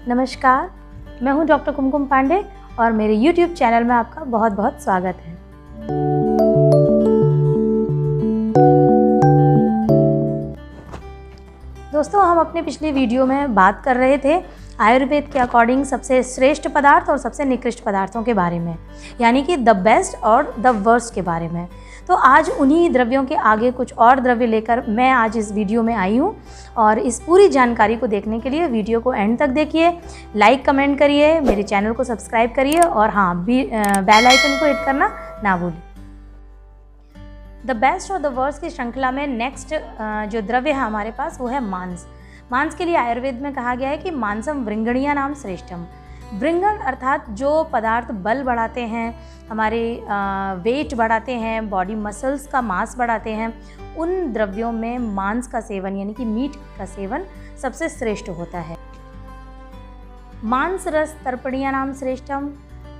नमस्कार, मैं हूं डॉक्टर कुमकुम पांडे और मेरे YouTube चैनल में आपका बहुत बहुत स्वागत है। दोस्तों, हम अपने पिछले वीडियो में बात कर रहे थे आयुर्वेद के अकॉर्डिंग सबसे श्रेष्ठ पदार्थ और सबसे निकृष्ट पदार्थों के बारे में, यानी कि द बेस्ट और द वर्स्ट के बारे में। तो आज उन्हीं द्रव्यों के आगे कुछ और द्रव्य लेकर मैं आज इस वीडियो में आई हूँ और इस पूरी जानकारी को देखने के लिए वीडियो को एंड तक देखिए, लाइक कमेंट करिए, मेरे चैनल को सब्सक्राइब करिए और हाँ, बेल आइकन को हिट करना ना भूलिए। द बेस्ट और द वर्स्ट की श्रृंखला में नेक्स्ट जो द्रव्य है हमारे पास वो है मांस। मांस के लिए आयुर्वेद में कहा गया है कि मांसम वृंगणीया नाम श्रेष्ठम। वृंगण अर्थात जो पदार्थ बल बढ़ाते हैं, हमारे वेट बढ़ाते हैं, बॉडी मसल्स का मास बढ़ाते हैं, उन द्रव्यों में मांस का सेवन यानी कि मीट का सेवन सबसे श्रेष्ठ होता है। मांस रस तर्पणीया नाम श्रेष्ठम।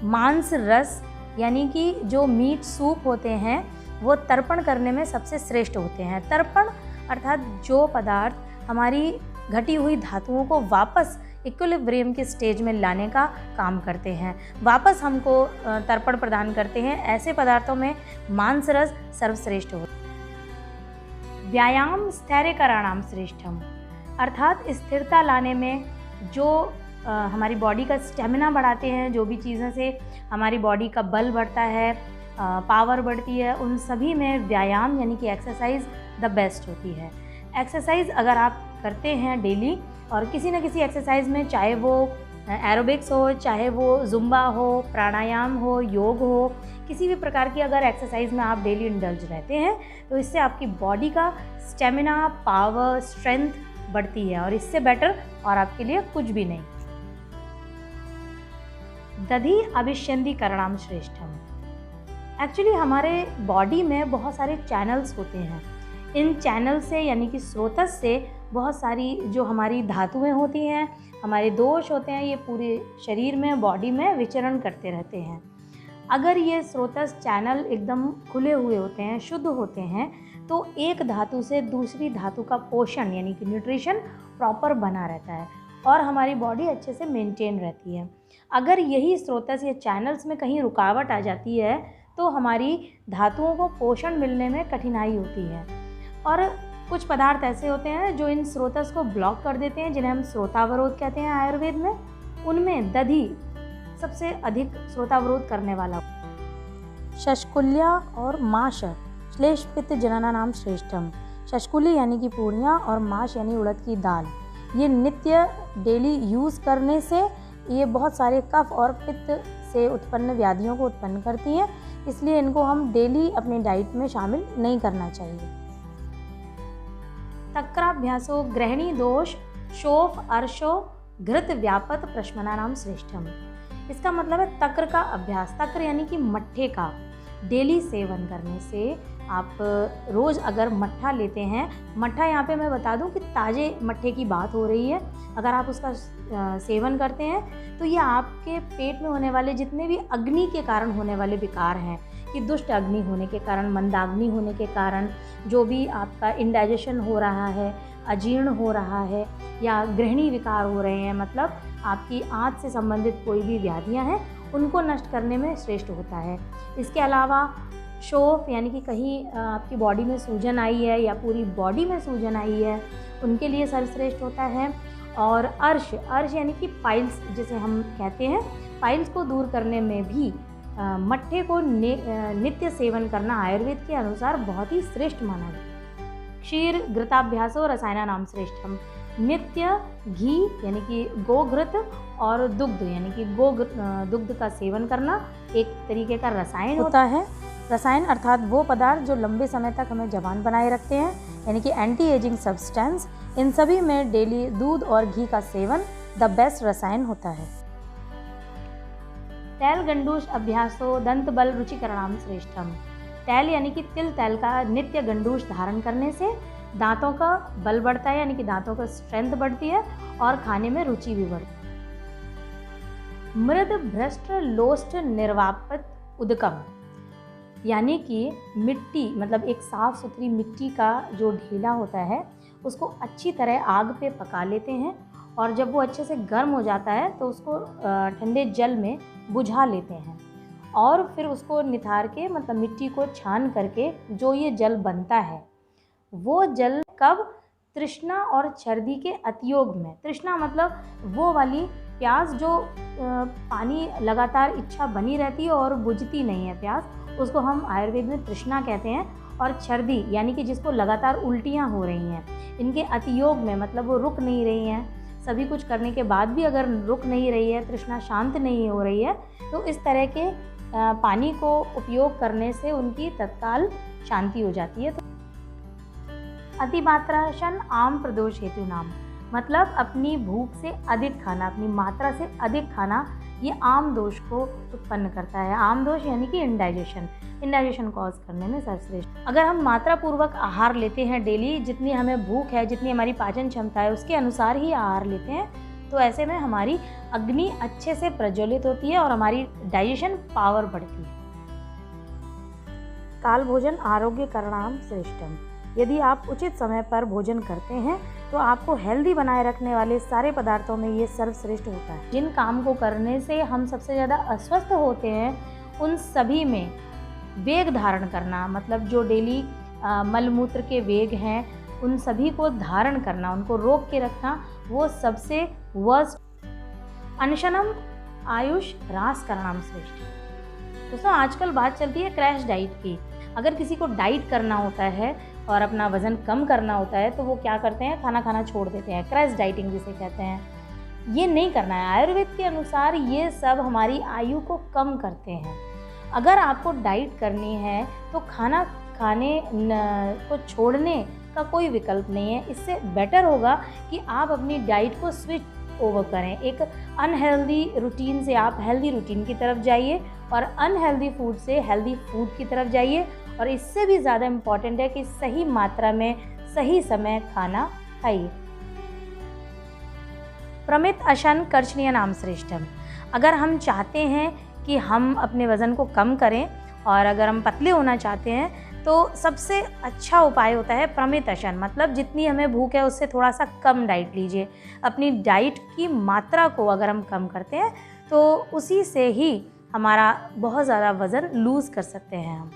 मांस रस यानी कि जो मीट सूप होते हैं वो तर्पण करने में सबसे श्रेष्ठ होते हैं। तर्पण अर्थात जो पदार्थ हमारी घटी हुई धातुओं को वापस इक्विलिब्रियम के स्टेज में लाने का काम करते हैं, वापस हमको तर्पण प्रदान करते हैं, ऐसे पदार्थों में मांस रस सर्वश्रेष्ठ होता है। व्यायाम स्थैर्यकरणाम श्रेष्ठम अर्थात स्थिरता लाने में जो हमारी बॉडी का स्टेमिना बढ़ाते हैं, जो भी चीज़ों से हमारी बॉडी का बल बढ़ता है, पावर बढ़ती है, उन सभी में व्यायाम यानी कि एक्सरसाइज द बेस्ट होती है। एक्सरसाइज अगर आप करते हैं डेली और किसी न किसी एक्सरसाइज में, चाहे वो एरोबिक्स हो, चाहे वो जुम्बा हो, प्राणायाम हो, योग हो, किसी भी प्रकार की अगर एक्सरसाइज में आप डेली इंडल्ज रहते हैं तो इससे आपकी बॉडी का स्टेमिना, पावर, स्ट्रेंथ बढ़ती है और इससे बेटर और आपके लिए कुछ भी नहीं। दधि अभिष्यंदी करणाम श्रेष्ठम। एक्चुअली हमारे बॉडी में बहुत सारे चैनल्स होते हैं। इन चैनल से यानी कि स्रोतस से बहुत सारी जो हमारी धातुएं होती हैं, हमारे दोष होते हैं, ये पूरे शरीर में, बॉडी में विचरण करते रहते हैं। अगर ये स्रोतस चैनल एकदम खुले हुए होते हैं, शुद्ध होते हैं, तो एक धातु से दूसरी धातु का पोषण यानी कि न्यूट्रिशन प्रॉपर बना रहता है और हमारी बॉडी अच्छे से मेंटेन रहती है। अगर यही स्रोतस या चैनल्स में कहीं रुकावट आ जाती है तो हमारी धातुओं को पोषण मिलने में कठिनाई होती है और कुछ पदार्थ ऐसे होते हैं जो इन स्रोतस को ब्लॉक कर देते हैं, जिन्हें हम स्रोतावरोध कहते हैं आयुर्वेद में। उनमें दधि सबसे अधिक स्रोतावरोध करने वाला। शशकुल्या और माश श्लेष पित्त जनना नाम श्रेष्ठम। शशकुली यानी कि पूड़ियाँ और माश यानी उड़द की दाल, ये नित्य डेली यूज़ करने से ये बहुत सारे कफ और पित्त से उत्पन्न व्याधियों को उत्पन्न करती हैं, इसलिए इनको हम डेली अपनी डाइट में शामिल नहीं करना चाहिए। तक्राभ्यासो ग्रहणी दोष शोफ अर्शो घृत व्यापत प्रश्मना नाम श्रेष्ठम। इसका मतलब है तक्र का अभ्यास। तक्र यानी कि मट्ठे का डेली सेवन करने से, आप रोज़ अगर मट्ठा लेते हैं, मट्ठा यहाँ पे मैं बता दूं कि ताज़े मट्ठे की बात हो रही है, अगर आप उसका सेवन करते हैं तो ये आपके पेट में होने वाले जितने भी अग्नि के कारण होने वाले विकार हैं, कि दुष्ट अग्नि होने के कारण, मंदाग्नि होने के कारण जो भी आपका इंडाइजेशन हो रहा है, अजीर्ण हो रहा है या गृहिणी विकार हो रहे हैं, मतलब आपकी आंत से संबंधित कोई भी व्याधियां हैं, उनको नष्ट करने में श्रेष्ठ होता है। इसके अलावा शोफ यानी कि कहीं आपकी बॉडी में सूजन आई है या पूरी बॉडी में सूजन आई है, उनके लिए सर्वश्रेष्ठ होता है। और अर्श यानी कि पाइल्स जिसे हम कहते हैं, पाइल्स को दूर करने में भी मट्ठे को नित्य सेवन करना आयुर्वेद के अनुसार बहुत ही श्रेष्ठ माना गया। क्षीर घृताभ्यासो रसायना नाम श्रेष्ठम। नित्य घी यानी कि गोघृत और दुग्ध यानी कि दुग्ध का सेवन करना एक तरीके का रसायन होता है। रसायन अर्थात वो पदार्थ जो लंबे समय तक हमें जवान बनाए रखते हैं, यानी कि एंटी एजिंग सब्सटेंस। इन सभी में डेली दूध और घी का सेवन द बेस्ट रसायन होता है। तैल गंडूष अभ्यासो दंत बल रुचिकरणाम श्रेष्ठम। तैल यानी कि तिल तेल का नित्य गंडूष धारण करने से दांतों का बल बढ़ता है, यानी कि दांतों का स्ट्रेंथ बढ़ती है और खाने में रुचि भी बढ़ती है। मृद भ्रष्ट लोष्ट निर्वापित उदकम यानी कि मिट्टी, मतलब एक साफ़ सुथरी मिट्टी का जो ढेला होता है उसको अच्छी तरह आग पे पका लेते हैं और जब वो अच्छे से गर्म हो जाता है तो उसको ठंडे जल में बुझा लेते हैं और फिर उसको निथार के मतलब मिट्टी को छान करके जो ये जल बनता है वो जल कब तृष्णा और छर्दी के अतियोग में, तृष्णा मतलब वो वाली प्यास जो पानी लगातार इच्छा बनी रहती है और बुझती नहीं है प्यास, उसको हम आयुर्वेद में तृष्णा कहते हैं। और छर्दी यानी कि जिसको लगातार उल्टियाँ हो रही हैं, इनके अतियोग में मतलब वो रुक नहीं रही हैं, सभी कुछ करने के बाद भी अगर रुक नहीं रही है, तृष्णा शांत नहीं हो रही है, तो इस तरह के पानी को उपयोग करने से उनकी तत्काल शांति हो जाती है। तो अतिमात्राशन आम प्रदोष हेतु नाम मतलब अपनी भूख से अधिक खाना, अपनी मात्रा से अधिक खाना, ये आम दोष को उत्पन्न करता है। आम दोष यानी कि इंडाइजेशन कॉज करने में सर्वश्रेष्ठ। अगर हम मात्रा पूर्वक आहार लेते हैं डेली, जितनी हमें भूख है, जितनी हमारी पाचन क्षमता है उसके अनुसार ही आहार लेते हैं, तो ऐसे में हमारी अग्नि अच्छे से प्रज्वलित होती है और हमारी डाइजेशन पावर बढ़ती है। काल भोजन आरोग्य करणाम श्रेष्ठम। यदि आप उचित समय पर भोजन करते हैं तो आपको हेल्दी बनाए रखने वाले सारे पदार्थों में ये सर्वश्रेष्ठ होता है। जिन काम को करने से हम सबसे ज़्यादा अस्वस्थ होते हैं उन सभी में वेग धारण करना मतलब जो डेली मलमूत्र के वेग हैं उन सभी को धारण करना, उनको रोक के रखना, वो सबसे वर्स्ट। अनशनम आयुष ह्रास करणाम श्रेष्ठ। दोस्तों आजकल बात चलती है क्रैश डाइट की। अगर किसी को डाइट करना होता है और अपना वज़न कम करना होता है तो वो क्या करते हैं, खाना खाना छोड़ देते हैं, क्रैश डाइटिंग जिसे कहते हैं। ये नहीं करना है। आयुर्वेद के अनुसार ये सब हमारी आयु को कम करते हैं। अगर आपको डाइट करनी है तो खाना खाने को छोड़ने का कोई विकल्प नहीं है। इससे बेटर होगा कि आप अपनी डाइट को स्विच ओवर करें। एक अनहेल्दी रूटीन से आप हेल्दी रूटीन की तरफ जाइए और अनहेल्दी फूड से हेल्दी फूड की तरफ जाइए। और इससे भी ज़्यादा इम्पॉर्टेंट है कि सही मात्रा में सही समय खाना खाइए। प्रमित अशन कर्षणीय नाम श्रेष्ठम। अगर हम चाहते हैं कि हम अपने वज़न को कम करें और अगर हम पतले होना चाहते हैं तो सबसे अच्छा उपाय होता है प्रमित अशन मतलब जितनी हमें भूख है उससे थोड़ा सा कम डाइट लीजिए। अपनी डाइट की मात्रा को अगर हम कम करते हैं तो उसी से ही हमारा बहुत ज़्यादा वज़न लूज़ कर सकते हैं हम।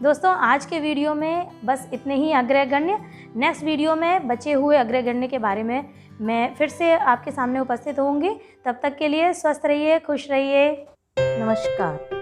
दोस्तों आज के वीडियो में बस इतने ही अग्रगण्य। नेक्स्ट वीडियो में बचे हुए अग्रगण्य के बारे में मैं फिर से आपके सामने उपस्थित होंगी। तब तक के लिए स्वस्थ रहिए, खुश रहिए। नमस्कार।